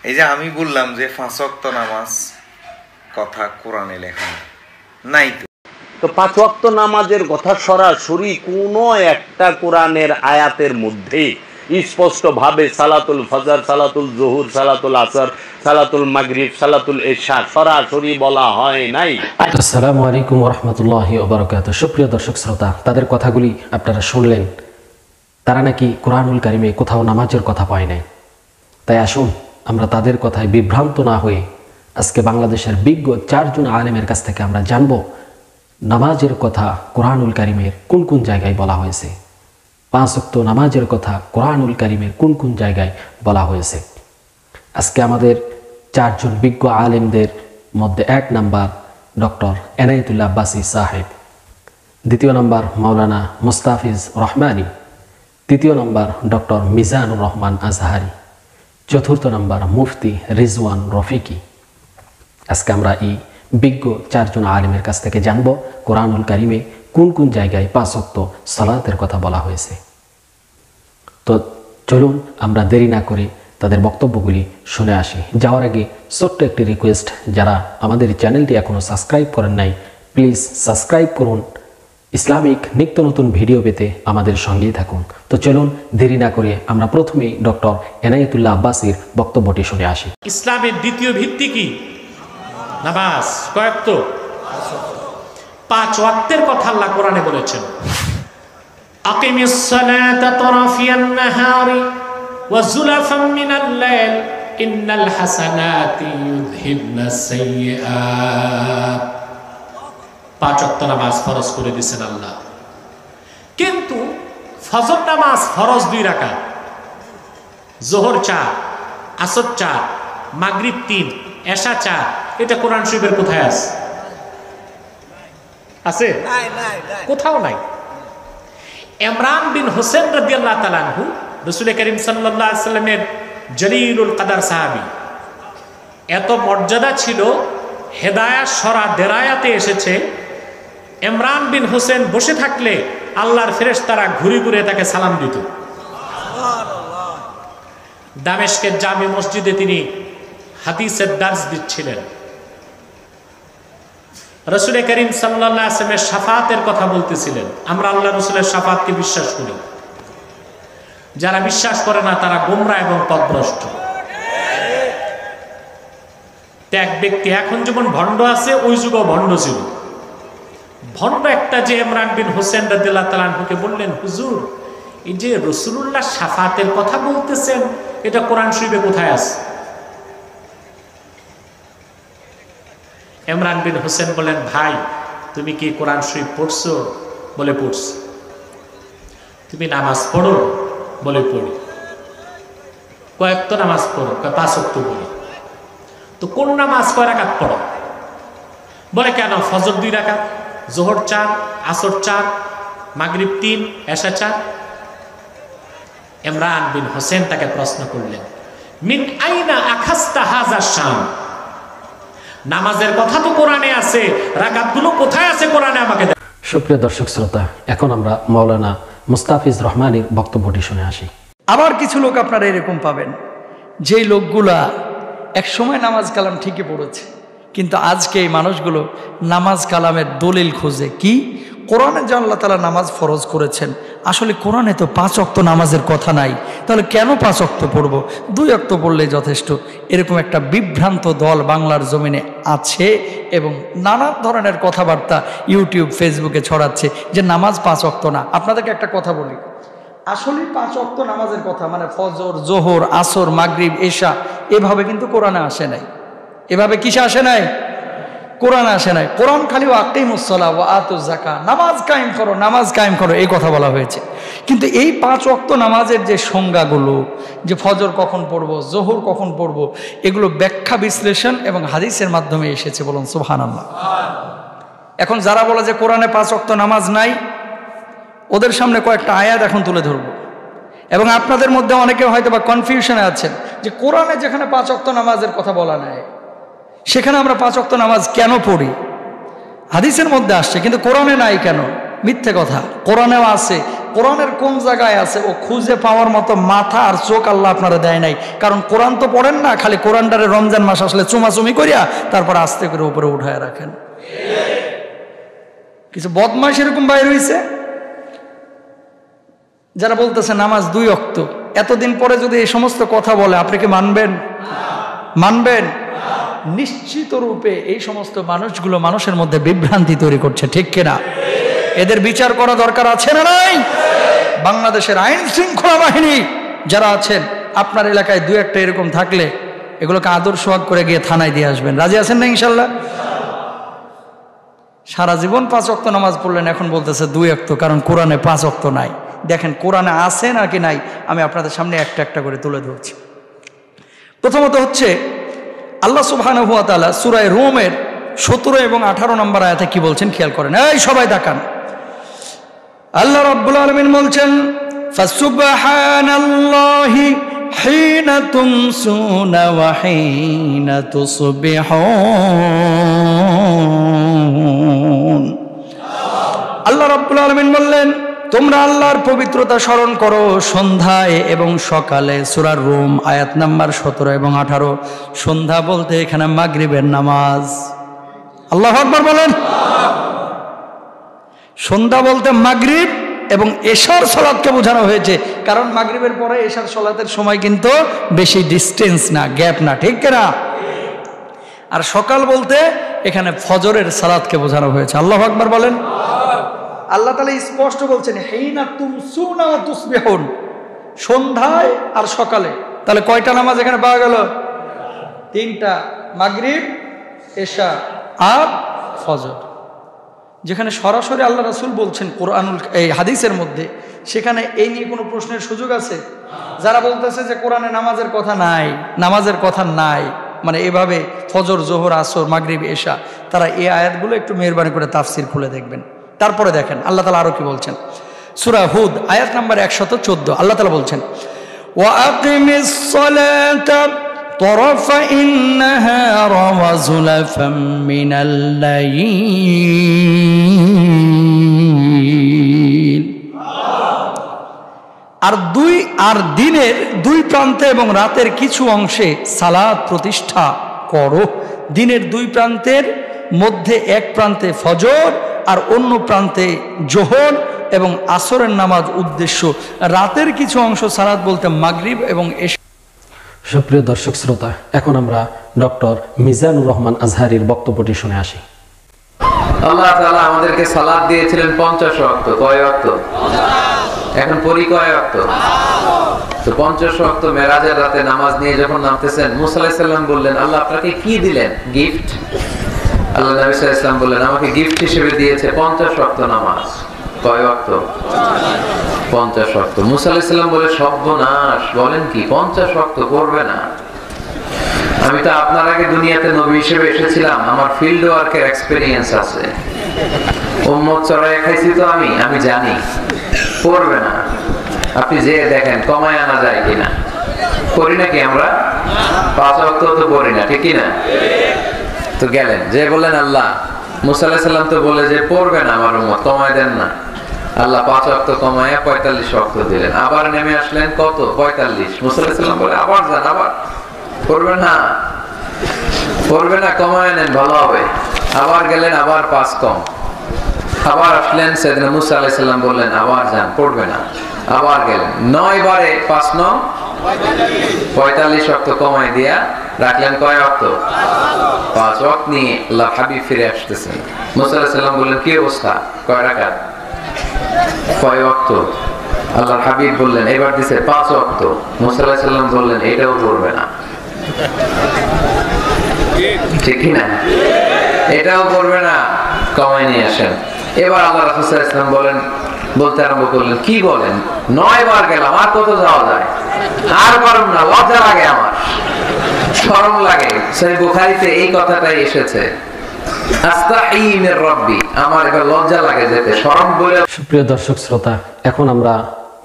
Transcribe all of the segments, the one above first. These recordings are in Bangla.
এই যে আমি বললাম যে 5 ওয়াক্ত নামাজ কথা কোরআনে লেখা নাই, তো 5 ওয়াক্ত নামাজের কথা সরাসরি কোনো একটা কোরআনের আয়াতের মধ্যে স্পষ্ট ভাবে সালাতুল ফজর, সালাতুল জোহর, সালাতুল আসর, সালাতুল মাগরিব, সালাতুল ইশা সরাসরি বলা হয় নাই। আসসালামু আলাইকুম ওয়া রাহমাতুল্লাহি ওয়া বারাকাতুহু। সুপ্রিয় দর্শক শ্রোতা, তাদের কথাগুলি আপনারা শুনলেন। তারা নাকি কোরআনুল কারিমে কোথাও নামাজের কথা পায় নাই। তাই আসুন আমরা তাদের কথায় বিভ্রান্ত না হয়ে আজকে বাংলাদেশের বিজ্ঞ 4 জন আলেমের কাছ থেকে আমরা জানব নামাজের কথা কোরআনুল কারিমের কোন কোন জায়গায় বলা হয়েছে, 5 ওয়াক্ত নামাজের কথা কোরআনুল কারিমের কোন কোন জায়গায় বলা হয়েছে। আজকে আমাদের 4 জন বিজ্ঞ আলেমদের মধ্যে 1 নাম্বার ডক্টর এনায়েতুল্লাহ আব্বাসী সাহেব, 2 নম্বর মাওলানা মুস্তাফিজ রহমানী, 3 নম্বর ডক্টর মিজানুর রহমান আজহারি, 4 নম্বর মুফতি রিজওয়ান রফিকি। আজকে আমরা এই বিজ্ঞ 4 জন আলেমের কাছ থেকে জানব কোরআনুল কারিমে কোন কোন জায়গায় 5 ওয়াক্ত সালাতের কথা বলা হয়েছে। তো চলুন আমরা দেরি না করে তাদের বক্তব্যগুলি শুনে আসি। যাওয়ার আগে ছোট্ট একটি রিকোয়েস্ট, যারা আমাদের চ্যানেলটি এখনও সাবস্ক্রাইব করেন নাই প্লিজ সাবস্ক্রাইব করুন। ইসলামিক নিত্য নতুন ভিডিও পেতে আমাদের সঙ্গেই থাকুন। তো চলুন দেরি না করে আমরা প্রথমেই ডক্টর এনায়েতুল্লাহ আব্বাসীর বক্তব্যটি শুনে আসি। ইসলামের দ্বিতীয় ভিত্তি কি? নামাজ। কয় ওয়াক্ত? 5 ওয়াক্তের কথা আল্লাহ কোরআনে বলেছেন। আকিমিস সালাতা তারাফিয়ান নাহারি ওয়া যুলাফাম মিনাল লাইল ইন্নাল হাসানাতি ইউযহিবনাস সাইয়্যাত। 5 ওয়াক্ত নামাজ ফরজ করে দিয়েছেন আল্লাহ, কিন্তু ফজর নামাজ ফরজ 2 রাকাত, যোহর 4, আসর 4, মাগরিব 3, এশা 4। এটা কোরআন শরীফের কোথায় আছে? আছে? কোথাও নাই। ইমরান বিন হোসেন রাদিয়াল্লাহু তাআলা আনহু রাসূল করিম সাল্লাল্লাহু আলাইহি ওয়াসাল্লামের জলিলুল কদর সাহাবী, এত মর্যাদা ছিল, হেদায়াত সরা দেরায়াতে এসেছে ইমরান বিন হোসেন বসে থাকলে আল্লাহর ফেরেশতারা ঘুরে ঘুরে তাকে সালাম দিত। দামেস্কের জামি মসজিদে তিনি হাদিসের দার্স দিচ্ছিলেন। রাসূল করিম সাল্লাল্লাহু আলাইহি ওয়াসাল্লামের শাফাতের কথা বলতেছিলেন। আমরা আল্লাহ রাসূলের শাফাতকে বিশ্বাস করি, যারা বিশ্বাস করে না তারা গোমরা এবং পথভ্রষ্ট। এক ব্যক্তি এখন যেমন ভণ্ড আছে, ওই যুগও ভণ্ড ছিল। ভণ্ড একটা যে ইমরান বিন হোসেন রাদিয়াল্লাহু তাআলা আনহুকে বললেন, হুজুর এই যে রাসূলুল্লাহ শাফাতের কথা বলতেছেন, এটা কোরআন শরীফে কোথায় আছে? ইমরান বিন হোসেন বলেন, ভাই তুমি কি কোরআন শরীফ পড়ছো? বলে পড়ছি। তুমি নামাজ পড়ো? বলে পড়ি। কয় ওয়াক্ত নামাজ পড়ো? 5 ওয়াক্ত পড়ি। তো কোন নামাজ কয় রাকাত পড়ো? বলে কেন, ফজর 2 রাকাত, যোহর 4, আসর 4, মাগরিব 3, এশা 4। ইমরান বিন হোসেন তাকে প্রশ্ন করলেন, মিন আইনা আখাস্তা হাযা শাম? নামাজের কথা তো কোরআনে আছে, রাকাতগুলো কোথায় আছে কোরআনে আমাকে দেন। সুপ্রিয় দর্শক শ্রোতা, এখন আমরা মাওলানা মুস্তাফিজ রহমানীর বক্তব্যটি শুনে আসি। আবার কিছু লোক আপনারা এরকম পাবেন, যেই লোকগুলা এক সময় নামাজ কালাম ঠিকই পড়েছে, কিন্তু আজকে এই মানুষগুলো নামাজ কালামের দলিল খোঁজে। কি? কোরআনে যে আল্লাহ তাআলা নামাজ ফরজ করেছেন, আসলে কোরআনে তো 5 ওয়াক্ত নামাজের কথা নাই, তাহলে কেন 5 ওয়াক্ত পড়বো? 2 ওয়াক্ত পড়লেই যথেষ্ট। এরকম একটা বিভ্রান্ত দল বাংলার জমিনে আছে এবং নানা ধরনের কথাবার্তা ইউটিউব ফেসবুকে ছড়াচ্ছে যে নামাজ 5 ওয়াক্ত না। আপনাদেরকে একটা কথা বলি, আসলে 5 ওয়াক্ত নামাজের কথা মানে ফজর, জোহর, আসর, মাগরিব, এশা, এভাবে কিন্তু কোরআনে আসে নাই। এভাবে কিসে আসে নাই? কোরআনে আসে নাই। কোরআন খালি আকিমুস সালাহ ওয়া আতুজ যাকাত, নামাজ কায়েম করো, নামাজ কায়েম করো, এই কথা বলা হয়েছে। কিন্তু এই 5 ওয়াক্ত নামাজের যে সংজ্ঞাগুলো, যে ফজর কখন পড়বো, জোহর কখন পড়বো, এগুলো ব্যাখ্যা বিশ্লেষণ এবং হাদিসের মাধ্যমে এসেছে। বলুন সুবহানাল্লাহ। এখন যারা বলে যে কোরআনে 5 ওয়াক্ত নামাজ নাই, ওদের সামনে কয়েকটা আয়াত এখন তুলে ধরবো, এবং আপনাদের মধ্যে অনেকে হয়তো বা কনফিউশনে আছেন যে কোরআনে যেখানে 5 ওয়াক্ত নামাজের কথা বলা নাই, সেখানে আমরা 5 ওয়াক্ত নামাজ কেন পড়ি? হাদিসের মধ্যে আসছে কিন্তু কোরআনে নাই কেন? মিথ্যে কথা। কোরআনেও আছে, কোরআনের কোন জায়গায় আছে ও খুঁজে পাওয়ার মতো মাথা আর চোখ আল্লাহ আপনারা দেয় নাই। কারণ কোরআন তো পড়েন না, খালি কোরআনটারে রমজান মাস আসলে চুমাচুমি করিয়া তারপর আস্তে করে উপরে উঠায় রাখেন। কিছু বদমাশ এরকম বাইর হয়েছে যারা বলতেছে নামাজ 2 ওয়াক্ত। এতদিন পরে যদি এই সমস্ত কথা বলে আপনি কি মানবেন? মানবেন? নিশ্চিত রূপে এই সমস্ত মানুষগুলো মানুষের মধ্যে বিভ্রান্তি তৈরি করছে, ঠিক কিনা? এদের বিচার করা দরকার আছে না নাই? বাংলাদেশের আইন শৃঙ্খলা বাহিনী যারা আছেন, আপনার এলাকায় 2-1টা এরকম থাকলে এগুলোকে আদর সোহাগ করে গিয়ে থানায় দিয়ে আসবেন। রাজি আছেন না ইনশাল্লাহ? সারা জীবন 5 ওয়াক্ত নামাজ পড়লেন, এখন বলতেছে 2 ওয়াক্ত, কারণ কোরআনে 5 ওয়াক্ত নাই। দেখেন কোরআনে আছে নাকি নাই, আমি আপনাদের সামনে একটা একটা করে তুলে ধরছি। প্রথমত হচ্ছে আল্লাহ সুবহানাহু ওয়া তাআলা সূরা রুমের 17 এবং 18 নম্বর আয়াতে কি বলছেন খেয়াল করেন। এই সবাই তাকান। আল্লাহ রাব্বুল আলামিন বলছেন, ফাসুবহানাল্লাহি হিনা তুমসুনা ওয়া হিনা তুসবিহুন। আল্লাহ রাব্বুল আলামিন বললেন, তোমরা আল্লাহর পবিত্রতা স্মরণ করো সন্ধ্যায় এবং সকালে। সূরা রুম আয়াত নাম্বার 17 এবং 18। সন্ধ্যা বলতে এখানে মাগরিবের নামাজ। আল্লাহু আকবার বলেন। সন্ধ্যা বলতে মাগরিব এবং এশার সালাতকে বোঝানো হয়েছে, কারণ মাগরিবের পরে এশার সালাতের সময় কিন্তু বেশি ডিস্টেন্স না, গ্যাপ না, ঠিক কিনা? আর সকাল বলতে এখানে ফজরের সালাতকে বোঝানো হয়েছে। আল্লাহু আকবার বলেন। আল্লাহ তাআলা স্পষ্ট বলছেন, হিনা তুমসুনা ওয়া তুসবিহুন, সন্ধ্যায় আর সকালে। তাহলে কয়টা নামাজ এখানে পাওয়া গেল? 3টা, মাগরিব, এশা আর ফজর। যেখানে সরাসরি আল্লাহ রাসূল বলছেন কোরআনুল এই হাদিসের মধ্যে, সেখানে এই নিয়ে কোনো প্রশ্নের সুযোগ আছে? যারা বলতেছে যে কোরআনে নামাজের কথা নাই, নামাজের কথা নাই, মানে এভাবে ফজর, জোহর, আসর, মাগরিব, এশা, তারা এই আয়াতগুলো একটু মেহেরবানি করে তাফসীর খুলে দেখবেন। তারপরে দেখেন আল্লাহ তাআলা আরো কি বলছেন। সূরা হুদ আয়াত নাম্বার 114 আল্লাহ তাআলা বলছেন, ওয়া আকিমিস সালাতা তরফাইন নাহার ওয়া যুলাফাম মিনাল লাইল। আর দিনের 2 প্রান্তে এবং রাতের কিছু অংশে সালাত প্রতিষ্ঠা করো। দিনের 2 প্রান্তের মধ্যে এক প্রান্তে ফজর আর অন্য প্রান্তে জোহর এবং আসরের নামাজ উদ্দেশ্য। রাতের কিছু অংশ সালাত বলতে মাগরিব এবং এশা। সুপ্রিয় দর্শক শ্রোতা, এখন আমরা ডক্টর মিজানুর রহমান আজহারীর বক্তব্যটি শুনে আসি। আল্লাহ তাআলা আমাদেরকে সালাত দিয়েছিলেন 50 ওয়াক্ত। কয় ওয়াক্ত? এখন পড়ি কয় ওয়াক্ত? তো 50 ওয়াক্ত মেরাজের রাতে নামাজ নিয়ে যখন নামতেছেন, মুসা আলাইহিস সালাম বললেন, আল্লাহ আপনাকে কি দিলেন? গিফট। আল্লাহ নবী সাল্লাল্লাহু আলাইহি ওয়াসাল্লাম বললেন, আমাকে গিফট হিসেবে দিয়েছে 50 ওয়াক্ত নামাজ। কয় ওয়াক্ত? 50 ওয়াক্ত। মুসা আলাইহিস সালাম বলে, সর্বনাশ, বলেন কি 50 ওয়াক্ত করবে না? আমি তো আপনার আগে দুনিয়াতে নবী হিসেবে এসেছিলাম, আমার ফিল্ড ওয়ার্কের এক্সপেরিয়েন্স আছে, উম্মত চড়াই খাইছি তো আমি জানি করবে না। আপনি যে দেখেন কমায় আনা যায় কিনা। করি নাকি আমরা? 5 ওয়াক্ত তো করি না, ঠিক কিনা? তো গেলেন যে বললেন, আল্লাহ মুসা আলাইহিস সালাম তো বলে যে পড়বে না আমার উম্মত, কমায় দেন না। আল্লাহ 5 ওয়াক্ত কমায় 45 ওয়াক্ত দিলেন। আবার নেমে আসলেন কত? 45। মুসা আলাইহিস সালাম বলে, আবার যান, আবার পড়বে না, পড়বে না, কমায় নেন, ভালো হবে। আবার গেলেন, আবার 5 কম। আবার আসলেন, সাইয়েদনা মুসা আলাইহিস সালাম বললেন, আবার যান, পড়বে না। আবার গেলেন, 9 বারে 5 9 45 ওয়াক্ত কমায় দিয়া রাখলেন কয় ওয়াক্ত? 5 ওয়াক্ত নিয়ে আল্লাহ হাবিব ফিরে আসতেছেন। মুসা আলাইহিস সালাম বললেন, কি অবস্থা? কয় রাকাত? কয় ওয়াক্ত? আল্লাহর হাবিব বললেন, এবার দিছে 5 ওয়াক্ত। মুসা আলাইহিস সালাম বললেন, এটাও করবে না, ঠিক না? এটাও করবে না, কমায় নিয়ে আসেন। এবার আল্লাহ রাসূল সাল্লাল্লাহু আলাইহি ওয়াসাল্লাম বলেন, বলতে আরম্ভ করলেন, কি বলেন? 9 বার গেলাম, আর কত যাওয়া যায়? আর পারুম না, লজ্জা লাগে, আমার শরম লাগে। সহিহ বুখারীতে এই কথাটাই এসেছে, আস্তাহি মির রাব্বি, আমার এবার লজ্জা লাগে যেতে, শরম বলে। সুপ্রিয় দর্শক শ্রোতা, এখন আমরা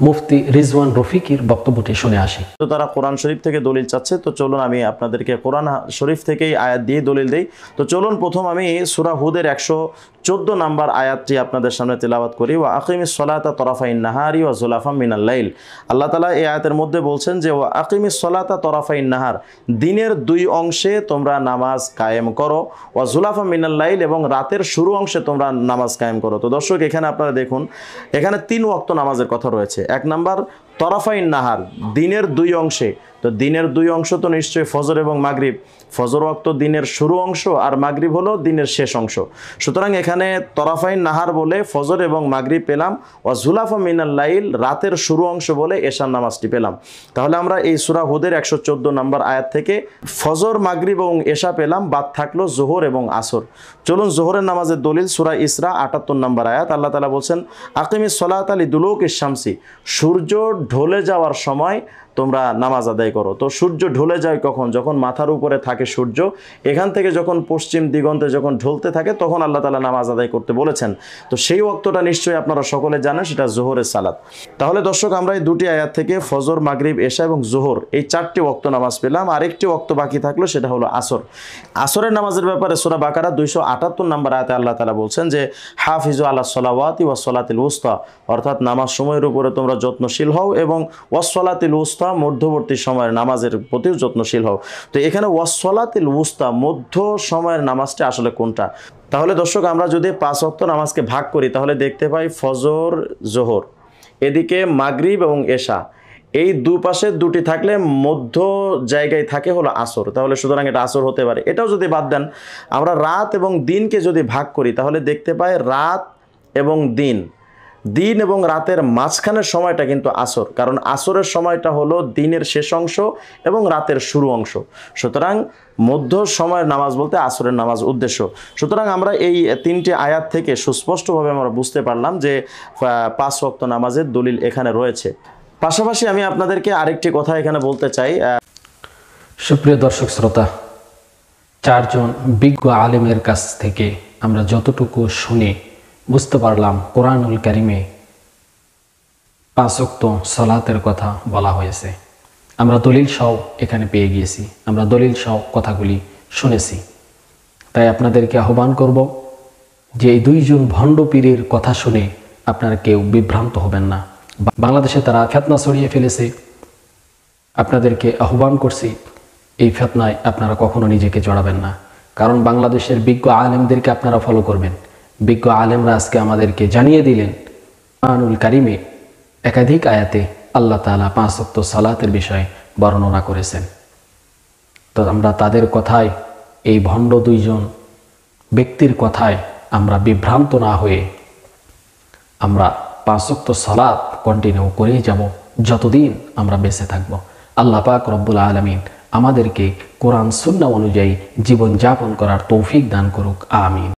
মুফতি রিজওয়ান রফিকির বক্তব্যটি শুনে আসি। তো তারা কোরআন শরীফ থেকে দলিল চাচ্ছে, তো চলুন আমি আপনাদেরকে কোরআন শরীফ থেকেই আয়াত দিয়ে দলিল দেই। তো চলুন প্রথম আমি সূরা হুদের 114 নম্বর আয়াতটি আপনাদের সামনে তেলাওয়াত করি। ওয়া আকিমিস সলাতা তরাফাইন নাহারি ওয়া জুলাফাম মিনাল লাইল। আল্লাহ তাআলা এই আয়াতের মধ্যে বলছেন যে ওয়া আকিমিস সলাতা তরাফাইন নাহার, দিনের দুই অংশে তোমরা নামাজ কায়েম করো, ওয়া জুলাফাম মিনাল লাইল, এবং রাতের শুরু অংশে তোমরা নামাজ কায়েম করো। তো দর্শক, এখানে আপনারা দেখুন, এখানে 3 ওয়াক্ত নামাজের কথা রয়েছে। 1 নাম্বার তরাফাইন নাহার, দিনের দুই অংশে। তো দিনের দুই অংশ তো নিশ্চয়ই ফজর এবং মাগরিব। ফজর ওয়াক্ত দিনের শুরু অংশ, আর মাগরিব হলো দিনের শেষ অংশ। সুতরাং এখানে তরাফাইন নাহার বলে ফজর এবং মাগরিব পেলাম, ওয়া জুলাফা মিনাল লাইল রাতের শুরু অংশ বলে এশার নামাজটি পেলাম। তাহলে আমরা এই সূরা হুদের 114 নম্বর আয়াত থেকে ফজর, মাগরিব এবং এশা পেলাম, বাদ থাকলো জোহর এবং আসর। চলুন জোহরের নামাজের দলিল, সূরা ইসরা 78 নম্বর আয়াত। আল্লাহ তাআলা বলছেন আকিমিস সলাতা লিদুলুকিশ শামসি, সূর্য ঢলে যাওয়ার সময় তোমরা নামাজ আদায় করো। তো সূর্য ঢলে যায় কখন? যখন মাথার উপরে থাকে সূর্য, এখান থেকে যখন পশ্চিম দিগন্তে যখন ঢলতে থাকে তখন আল্লাহ তাআলা নামাজ আদায় করতে বলেছেন। তো সেই ওয়াক্তটা নিশ্চয়ই আপনারা সকলে জানেন, সেটা জোহরের সালাত। তাহলে দর্শক, আমরা এই দুটি আয়াত থেকে ফজর, মাগরিব, এশা এবং জোহর এই 4টি ওয়াক্ত নামাজ পেলাম। আরেকটি ওয়াক্ত বাকি থাকলো, সেটা হলো আসর। আসরের নামাজের ব্যাপারে সূরা বাকারা 278 নম্বর আয়াতে আল্লাহ তাআলা বলছেন যে হাফিজু আলাস সালাওয়াতি ওয়াস সালাতিল উস্তা, অর্থাৎ নামাজ সময়ের উপরে তোমরা যত্নশীল হও, এবং ওয়াস সালাতিল উস্তা মধ্যবর্তী সময়ের নামাজের প্রতিও যত্নশীল হও। তো এখানে ওয়াস সালাতিল উস্তা মধ্য সময়ের নামাজটা আসলে কোনটা? তাহলে দর্শক, আমরা যদি 5 ওয়াক্ত নামাজকে ভাগ করি তাহলে দেখতে পাই ফজর, জোহর, এদিকে মাগরিব এবং এশা, এই দুপাশে দুটি থাকলে মধ্য জায়গায় থাকে হলো আসর। তাহলে সুতরাং এটা আসর হতে পারে। এটাও যদি বাদ দেন, আমরা রাত এবং দিনকে যদি ভাগ করি তাহলে দেখতে পাই রাত এবং দিন, দিন এবং রাতের মাঝখানের সময়টা কিন্তু আসর, কারণ আসরের সময়টা হলো দিনের শেষ অংশ এবং রাতের শুরু অংশ। সুতরাং মধ্য সময়ের নামাজ বলতে আসরের নামাজ উদ্দেশ্য। সুতরাং আমরা এই 3টি আয়াত থেকে সুস্পষ্টভাবে আমরা বুঝতে পারলাম যে 5 ওয়াক্ত নামাজের দলিল এখানে রয়েছে। পাশাপাশি আমি আপনাদেরকে আরেকটি কথা এখানে বলতে চাই। সুপ্রিয় দর্শক শ্রোতা, 4 জন বিজ্ঞ আলেমের কাছ থেকে আমরা যতটুকু শুনে বুঝতে পারলাম, কোরআনুল কারিমে 5 ওয়াক্ত সালাতের কথা বলা হয়েছে। আমরা দলিল সহ এখানে পেয়ে গিয়েছি, আমরা দলিল সহ কথাগুলি শুনেছি। তাই আপনাদেরকে আহ্বান করব যে এই 2 জন ভণ্ড পীরের কথা শুনে আপনারা কেউ বিভ্রান্ত হবেন না। বাংলাদেশে তারা ফিতনা ছড়িয়ে ফেলেছে। আপনাদেরকে আহ্বান করছি, এই ফিতনায় আপনারা কখনো নিজেকে জড়াবেন না, কারণ বাংলাদেশের বিজ্ঞ আলেমদেরকে আপনারা ফলো করবেন। বিজ্ঞ আলেমরা আজকে আমাদেরকে জানিয়ে দিলেন, কোরআনুল কারিমে একাধিক আয়াতে আল্লাহ তাআলা 5 ওয়াক্ত সালাতের বিষয়ে বর্ণনা করেছেন। তো আমরা তাদের কথায়, এই ভণ্ড 2 জন ব্যক্তির কথায় আমরা বিভ্রান্ত না হয়ে আমরা 5 ওয়াক্ত সালাত কন্টিনিউ করেই যাব যতদিন আমরা বেঁচে থাকব। আল্লাহ পাক রব্বুল আলামিন আমাদেরকে কোরআন সুন্নাহ অনুযায়ী জীবন যাপন করার তৌফিক দান করুক। আমিন।